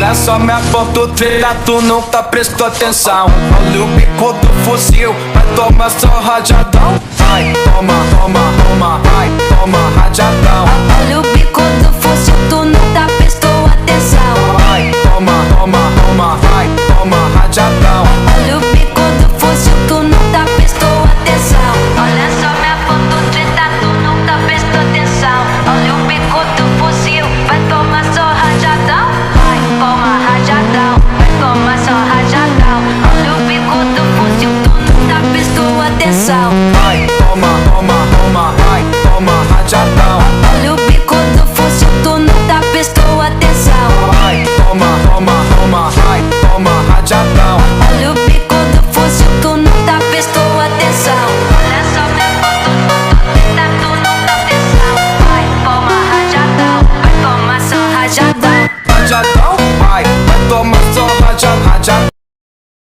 Olha só minha pontudeira, tu nunca prestou atenção. Olha o bico do fuzil, vai tomar só rajadão. Vai, toma, toma, toma, vai, toma rajadão. Olha o bico do fuzil, tu nunca prestou atenção. Vai, toma, toma, toma, vai, toma rajadão. Olha o bico do fuzil, tu nunca prestou atenção. Olha só minha pontudeira, tu nunca prestou atenção. Olha o bico do fuzil, vai tomar só rajadão. Vai, toma rajadão, vai tomar só rajadão. Olha o bico do fuzil, tu nunca prestou atenção. Vai, toma, toma, toma, vai, toma rajadão. Olha o bico do fuzil, tu nunca prestou atenção. Vai, toma, toma, toma, vai, toma rajadão. Olha o bico do fuzil, tu nunca prestou atenção. Olha só minha pontudeira, tu nunca atenção. Vai, toma rajadão, vai tomar só rajadão. Rajadão, vai tomar